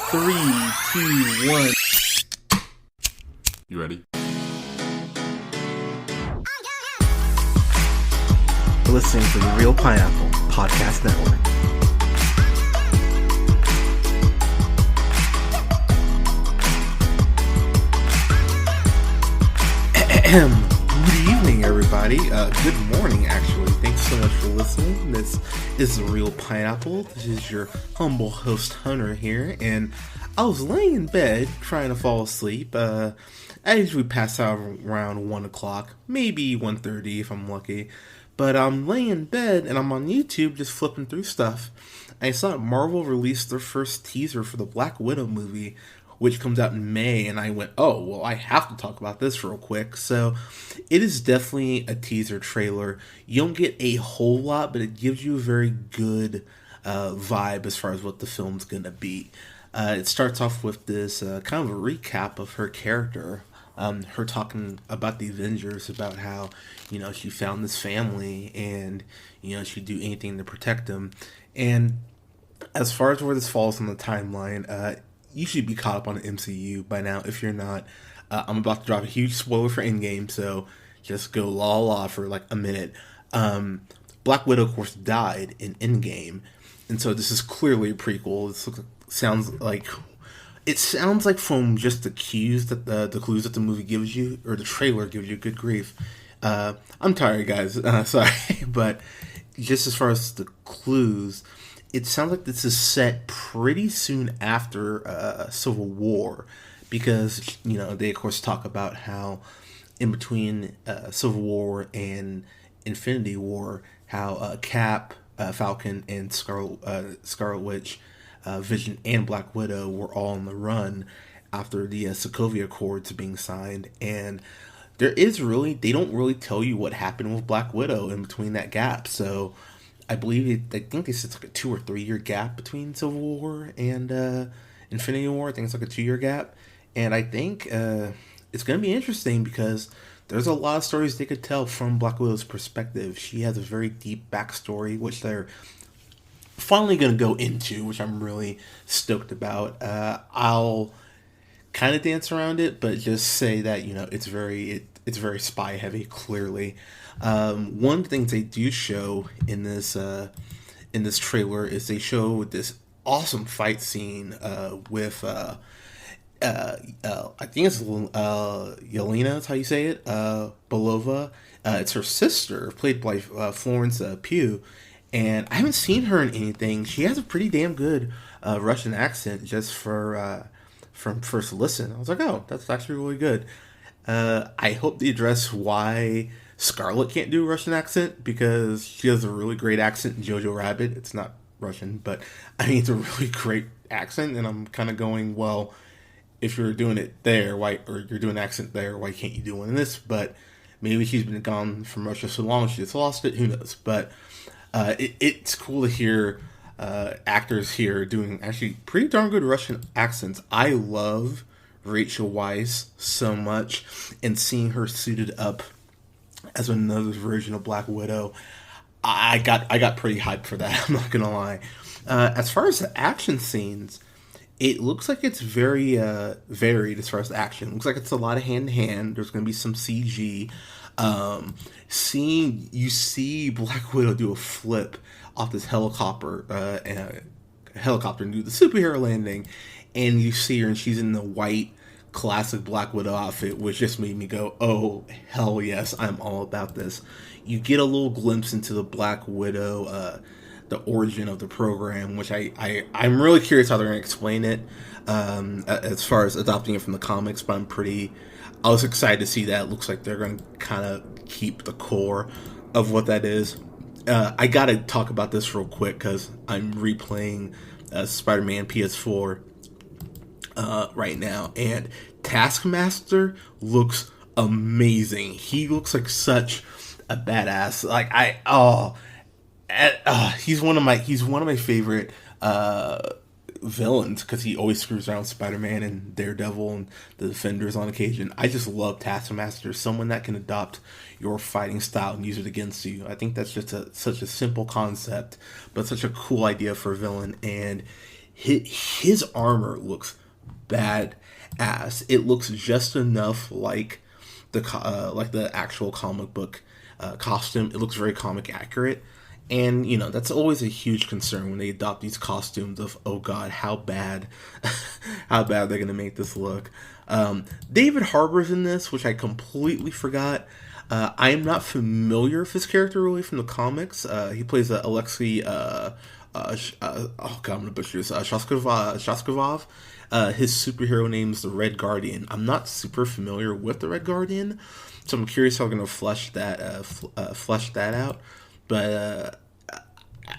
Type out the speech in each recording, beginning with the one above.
Three, two, one. You ready? You're listening to the Real Pineapple Podcast Network. Good evening, everybody. Good morning, actually. Thanks so much for listening. This is the Real Pineapple. This is your humble host, Hunter, here, and I was laying in bed trying to fall asleep. I usually pass out around 1 o'clock, maybe 1:30 if I'm lucky. But I'm laying in bed and I'm on YouTube just flipping through stuff. I saw Marvel released their first teaser for the Black Widow movie, which comes out in May, and I went, oh, well, I have to talk about this real quick. So it is definitely a teaser trailer. You don't get a whole lot, but it gives you a very good vibe as far as what the film's going to be. It starts off with this kind of a recap of her character, her talking about the Avengers, about how, you know, she found this family and, you know, she'd do anything to protect them. And as far as where this falls on the timeline, you should be caught up on the MCU by now. If you're not, I'm about to drop a huge spoiler for Endgame, so just go la for like a minute. Black Widow, of course, died in Endgame, and so this is clearly a prequel. It sounds like from just the cues that the clues that the movie gives you, or the trailer gives you. Good grief, I'm tired, guys. Sorry, but just as far as the clues, it sounds like this is set pretty soon after Civil War, because, you know, they of course talk about how in between Civil War and Infinity War, how Cap, Falcon, and Scarlet Witch, Vision, and Black Widow were all on the run after the Sokovia Accords being signed, and they don't really tell you what happened with Black Widow in between that gap. So I think they said it's like a 2 or 3 year gap between Civil War and Infinity War. I think it's like a 2 year gap. And I think it's going to be interesting because there's a lot of stories they could tell from Black Widow's perspective. She has a very deep backstory, which they're finally going to go into, which I'm really stoked about. I'll kind of dance around it, but just say that, you know, it's very spy heavy, clearly. One of the things they do show in this trailer is they show this awesome fight scene with I think it's Yelena, that's how you say it, Belova. It's her sister, played by Florence Pugh, and I haven't seen her in anything. She has a pretty damn good Russian accent just from first listen. I was like, oh, that's actually really good. I hope they address why Scarlet can't do a Russian accent, because she has a really great accent in Jojo Rabbit. It's not Russian, but I mean, it's a really great accent, and I'm kind of going, well, if you're doing it there, or you're doing an accent there, why can't you do one in this? But maybe she's been gone from Russia so long she just lost it. Who knows? But it's cool to hear actors here doing actually pretty darn good Russian accents. I love Rachel Weisz so much, and seeing her suited up as another version of Black Widow, I got pretty hyped for that. I'm not gonna lie. As far as the action scenes, it looks like it's very varied as far as the action. It looks like it's a lot of hand to hand. There's gonna be some CG. You see Black Widow do a flip off this helicopter and do the superhero landing, and you see her and she's in the white classic Black Widow outfit, which just made me go, oh, hell yes, I'm all about this. You get a little glimpse into the Black Widow, the origin of the program, which I'm really curious how they're going to explain it, as far as adopting it from the comics, but I was excited to see that. It looks like they're going to kind of keep the core of what that is. I got to talk about this real quick because I'm replaying Spider-Man PS4 right now, and Taskmaster looks amazing. He looks like such a badass. Like he's one of my favorite villains, because he always screws around Spider-Man and Daredevil and the Defenders on occasion. I just love Taskmaster, someone that can adopt your fighting style and use it against you. I think that's just such a simple concept, but such a cool idea for a villain. And his armor looks bad ass. It looks just enough like the actual comic book costume. It looks very comic accurate, and that's always a huge concern when they adopt these costumes of, oh god, how bad how bad they're gonna make this look. David Harbour's in this, which I completely forgot. I am not familiar with his character really from the comics. He plays Alexei. Oh god, I'm gonna butcher this. Shoskov. His superhero name's the Red Guardian. I'm not super familiar with the Red Guardian, so I'm curious how they're gonna flesh that out. But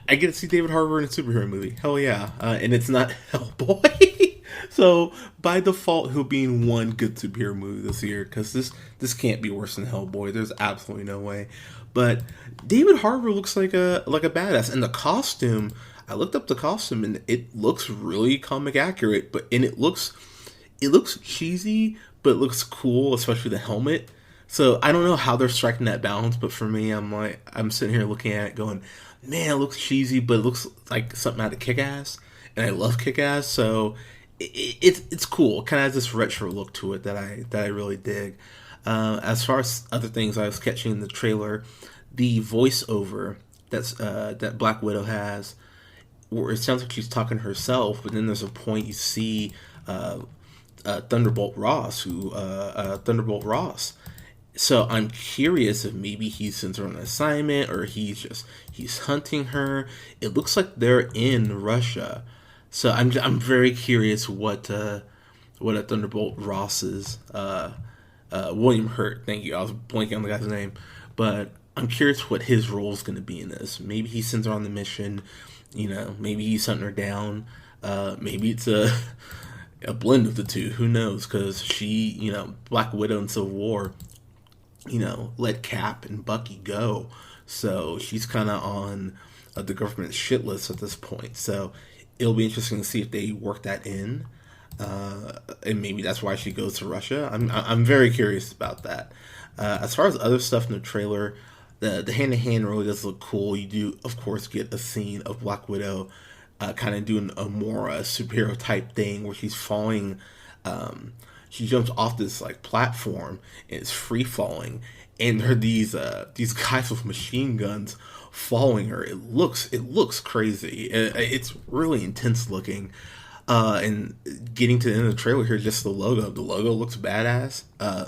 I get to see David Harbour in a superhero movie. Hell yeah! And it's not Hellboy. So by default, he'll be in one good superhero movie this year, because this can't be worse than Hellboy. There's absolutely no way. But David Harbour looks like a badass, and the costume. I looked up the costume, and it looks really comic accurate. And it looks cheesy, but it looks cool, especially the helmet. So I don't know how they're striking that balance, but for me, I'm sitting here looking at it, going, man, it looks cheesy, but it looks like something out of Kick-Ass, and I love Kick-Ass, so it's cool. It kind of has this retro look to it that I really dig. As far as other things I was catching in the trailer, the voiceover that Black Widow has, where it sounds like she's talking to herself, but then there's a point you see Thunderbolt Ross. So I'm curious if maybe he sends her on an assignment, or he's hunting her. It looks like they're in Russia. So I'm very curious what a Thunderbolt Ross is. William Hurt, thank you. I was blanking on the guy's name, but I'm curious what his role is going to be in this. Maybe he sends her on the mission. Maybe he's hunting her down. Maybe it's a blend of the two. Who knows? Because she, Black Widow in Civil War, let Cap and Bucky go. So she's kind of on the government shit list at this point. So it'll be interesting to see if they work that in, and maybe that's why she goes to Russia. I'm very curious about that. As far as other stuff in the trailer, the hand-to-hand really does look cool. You do, of course, get a scene of Black Widow kind of doing a more superhero type thing where she's falling. She jumps off this platform and it's free falling, and there are these guys with machine guns following her. It looks crazy. It's really intense looking. And getting to the end of the trailer here, just the logo. The logo looks badass.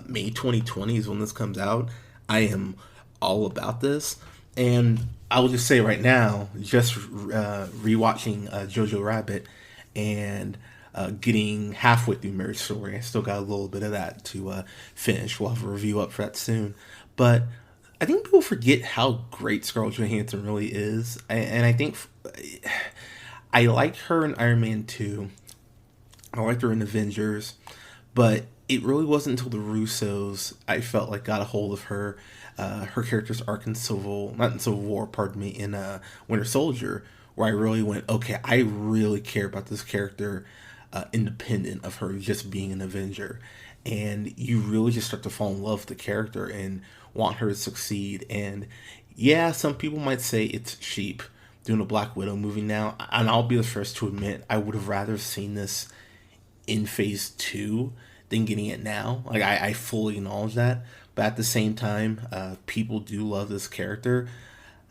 May 2020 is when this comes out. I am all about this, and I will just say right now, just rewatching Jojo Rabbit and getting halfway through Marriage Story. I still got a little bit of that to finish. We'll have a review up for that soon. But I think people forget how great Scarlett Johansson really is, and I think I liked her in Iron Man 2. I liked her in Avengers, but it really wasn't until the Russos I felt like got a hold of her. Her character's arc in Civil War, in Winter Soldier, where I really went, okay, I really care about this character, independent of her just being an Avenger. And you really just start to fall in love with the character and want her to succeed. And yeah, some people might say it's cheap doing a Black Widow movie now, and I'll be the first to admit I would have rather seen this in Phase 2 than getting it now. I fully acknowledge that, but at the same time, people do love this character.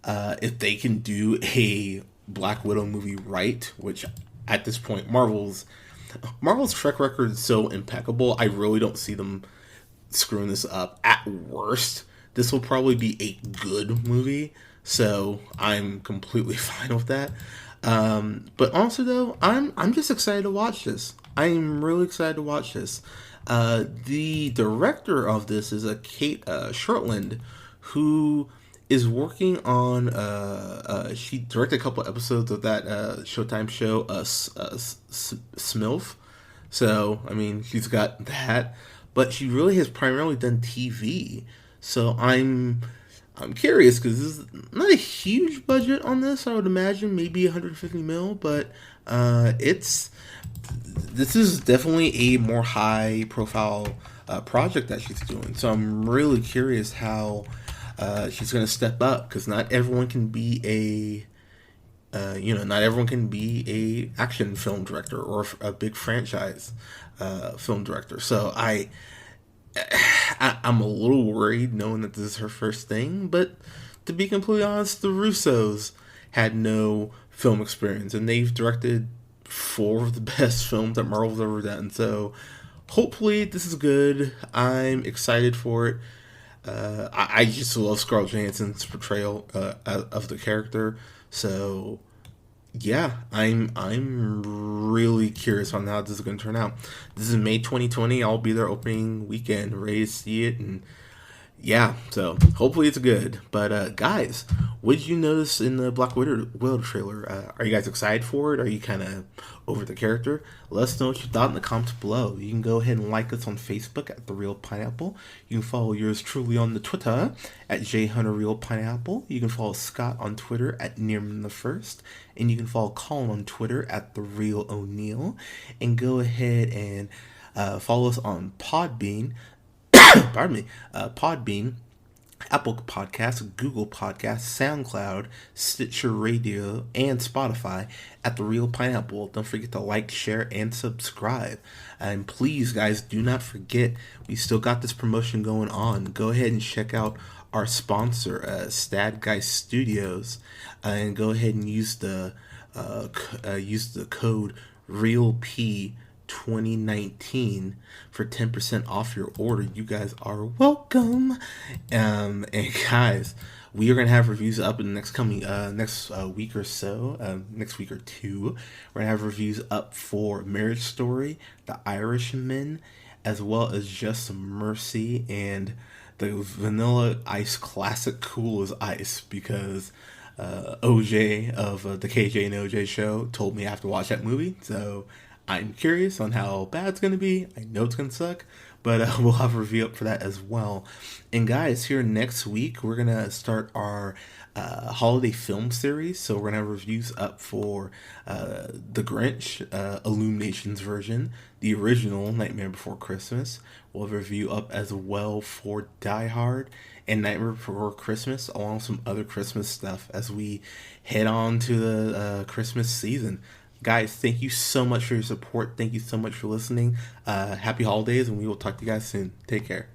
If they can do a Black Widow movie right, which at this point Marvel's track record is so impeccable, I really don't see them screwing this up. At worst, this will probably be a good movie, so I'm completely fine with that. But also though, I'm just excited to watch this. I'm really excited to watch this. The director of this is Kate Shortland, who is working on. She directed a couple episodes of that Showtime show, Smilf. So I mean, she's got that, but she really has primarily done TV. So I'm curious, because this is not a huge budget on this. I would imagine maybe 150 mil, but this is definitely a more high profile project that she's doing. So I'm really curious how she's going to step up, because not everyone can be Not everyone can be a action film director or a big franchise film director. So I'm a little worried knowing that this is her first thing. But to be completely honest, the Russos had no film experience, and they've directed four of the best films that Marvel's ever done. So hopefully this is good. I'm excited for it. I just love Scarlett Johansson's portrayal of the character. So yeah, I'm really curious on how this is going to turn out. This is May 2020. I'll be there opening weekend, ready to see it, and yeah, so hopefully it's good. But guys, what did you notice in the Widow trailer? Are you guys excited for it? Are you kind of over the character? Let us know what you thought in the comments below. You can go ahead and like us on Facebook at The Real Pineapple. You can follow yours truly on the Twitter at JHunterRealPineapple. You can follow Scott on Twitter at Nearmanthefirst. And you can follow Colin on Twitter at TheReelOneal. And go ahead and follow us on Podbean. Pardon me, Podbean, Apple Podcasts, Google Podcasts, SoundCloud, Stitcher Radio, and Spotify at The Real Pineapple. Don't forget to like, share, and subscribe. And please, guys, do not forget, we still got this promotion going on. Go ahead and check out our sponsor, Stadgeist Studios, and go ahead and use the code REALP 2019 for 10% off your order. You guys are welcome. And guys, we are gonna have reviews up in the next week or so, next week or two. We're gonna have reviews up for Marriage Story, The Irishman, as well as Just Mercy and the Vanilla Ice classic Cool as Ice, because OJ of the KJ and OJ show told me I have to watch that movie. So I'm curious on how bad it's going to be. I know it's going to suck, but we'll have a review up for that as well. And guys, here next week, we're going to start our holiday film series. So we're going to have reviews up for The Grinch, Illuminations version, the original Nightmare Before Christmas. We'll have a review up as well for Die Hard and Nightmare Before Christmas, along with some other Christmas stuff as we head on to the Christmas season. Guys, thank you so much for your support. Thank you so much for listening. Happy holidays, and we will talk to you guys soon. Take care.